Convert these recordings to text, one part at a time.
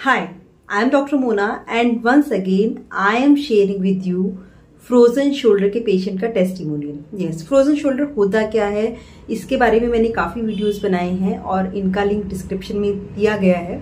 Hi, I am Dr. Mona and once again I am sharing with you frozen shoulder के patient का testimonial. Yes, frozen shoulder होता क्या है इसके बारे में मैंने काफ़ी वीडियोस बनाए हैं और इनका लिंक डिस्क्रिप्शन में दिया गया है।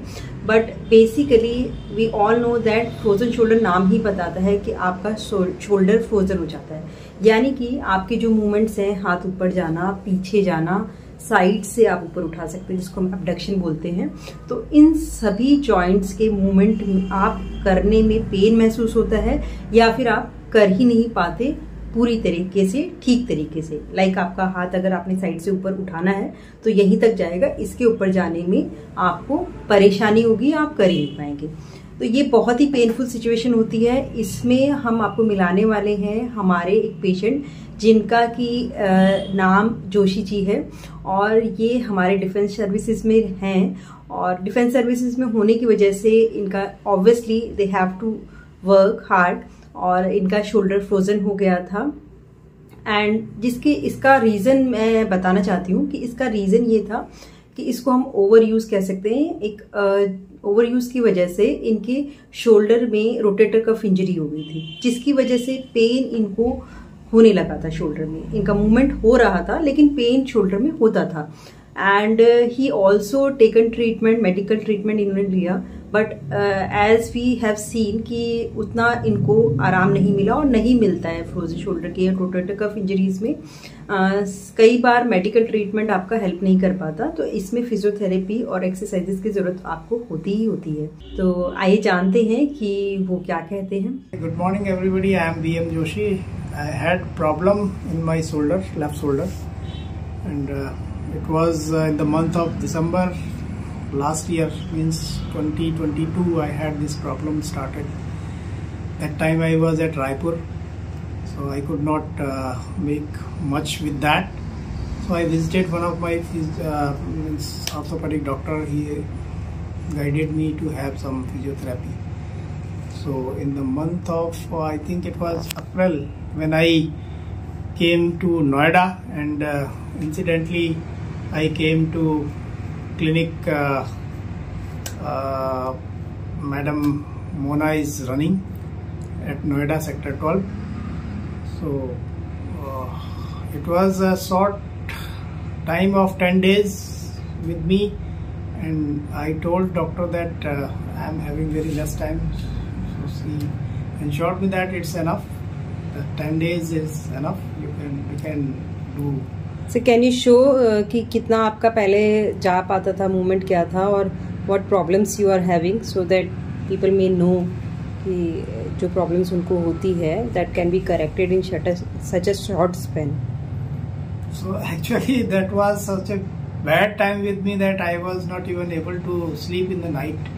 But basically we all know that frozen shoulder नाम ही बताता है कि आपका शोल्डर फ्रोजन हो जाता है, यानी कि आपके जो मूवमेंट्स हैं, हाथ ऊपर जाना, पीछे जाना, साइड से आप ऊपर उठा सकते हैं जिसको हम एबडक्शन बोलते हैं। तो इन सभी जॉइंट्स के मूवमेंट आप करने में पेन महसूस होता है या फिर आप कर ही नहीं पाते पूरी तरीके से, ठीक तरीके से। लाइक आपका हाथ अगर आपने साइड से ऊपर उठाना है तो यहीं तक जाएगा, इसके ऊपर जाने में आपको परेशानी होगी, आप कर ही नहीं पाएंगे। तो ये बहुत ही पेनफुल सिचुएशन होती है। इसमें हम आपको मिलाने वाले हैं हमारे एक पेशेंट जिनका की नाम जोशी जी है और ये हमारे डिफेंस सर्विसेज में हैं। और डिफेंस सर्विसेज में होने की वजह से इनका obviously they have to work hard और इनका शोल्डर फ्रोजन हो गया था। एंड इसका रीज़न मैं बताना चाहती हूँ कि इसका रीज़न ये था कि इसको हम ओवर यूज कह सकते हैं। एक ओवर यूज की वजह से इनके शोल्डर में रोटेटर कफ इंजरी हो गई थी, जिसकी वजह से पेन इनको होने लगा था। शोल्डर में इनका मूवमेंट हो रहा था लेकिन पेन शोल्डर में होता था। And he also taken treatment, medical treatment इन्होंने लिया, but as we have seen कि उतना इनको आराम नहीं मिला और नहीं मिलता है फ्रोजन शोल्डर के रोटेटर कफ इंजरीज में। कई बार मेडिकल ट्रीटमेंट आपका हेल्प नहीं कर पाता, तो इसमें फिजियोथेरेपी और एक्सरसाइजेस की जरूरत आपको होती ही होती है। तो आइए जानते हैं कि वो क्या कहते हैं। Good morning everybody, I am BM Joshi. I had problem in my shoulder, left shoulder, and it was in the month of December last year, means 2022. I had this problem started. That time I was at Raipur, so I could not make much with that. So I visited one of my orthopedic doctor. He guided me to have some physiotherapy. So in the month of I think it was April, when I came to Noida, and incidentally I came to clinic Madam Mona is running at Noida sector 12. So it was a short time of 10 days with me, and I told doctor that I am having very less time. So she ensured me that it's enough. 10 days is enough. You can do. So can you show कि कितना आपका पहले जा पाता था, movement क्या था और what problems you are having, so that people may know कि जो problems उनको होती है that can be corrected in such a short span. So actually that was such a bad time with me that I was not even able to sleep in the night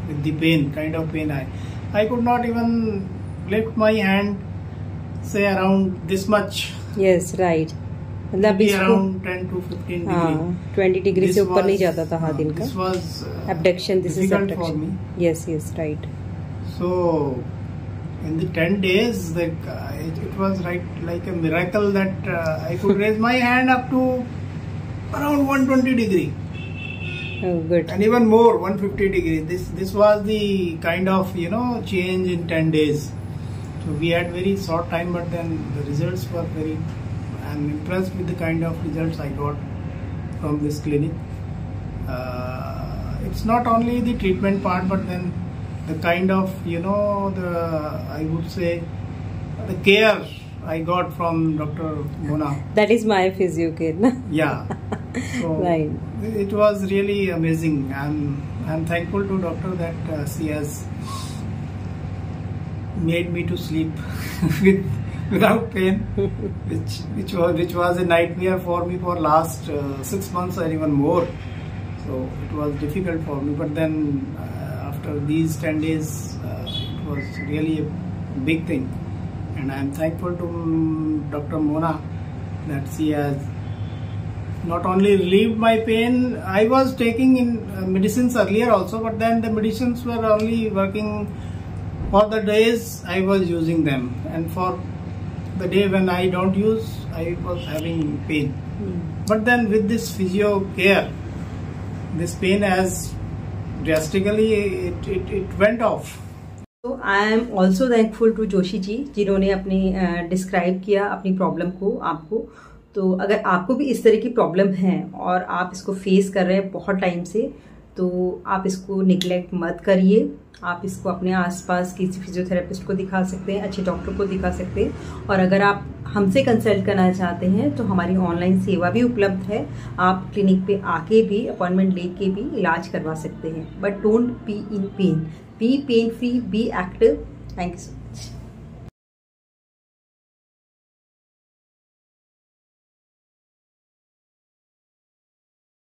with the pain, kind of pain. I could not even lift my hand, say around this much. Yes, right. मतलब around 10 to 15 degree. 20 degree से ऊपर नहीं जाता था हाथ इनका। This was abduction. This is abduction for me. Yes, yes, right. So in the 10 days, it was like a miracle that I could raise my hand up to around 120 degree. Oh, good. And even more, 150 degree. This was the kind of change in 10 days. So we had very short time, but then the results were very. I'm impressed with the kind of results I got from this clinic. It's not only the treatment part, but then the kind of I would say the care I got from Dr. Mona. That is my physio care, na? Yeah. So right. It was really amazing. I'm thankful to doctor that she has made me to sleep without pain, which was a nightmare for me for last 6 months or even more. So it was difficult for me. But then after these 10 days, it was really a big thing, and I am thankful to Dr. Mona that she has not only relieved my pain. I was taking in medicines earlier also, but then the medicines were only working for the days I was using them, and for the day when I don't use, I was having pain. But then with this physio care, this pain has drastically it went off. तो I am also thankful to Joshi ji, जिन्होंने अपनी describe किया अपनी problem को आपको। तो अगर आपको भी इस तरह की प्रॉब्लम है और आप इसको फेस कर रहे हैं बहुत टाइम से, तो आप इसको निगलेक्ट मत करिए। आप इसको अपने आसपास किसी फिजियोथेरेपिस्ट को दिखा सकते हैं, अच्छे डॉक्टर को दिखा सकते हैं। और अगर आप हमसे कंसल्ट करना चाहते हैं तो हमारी ऑनलाइन सेवा भी उपलब्ध है। आप क्लिनिक पे आके भी अपॉइंटमेंट लेके भी इलाज करवा सकते हैं। But don't be in pain, be pain free, be active. Thank you.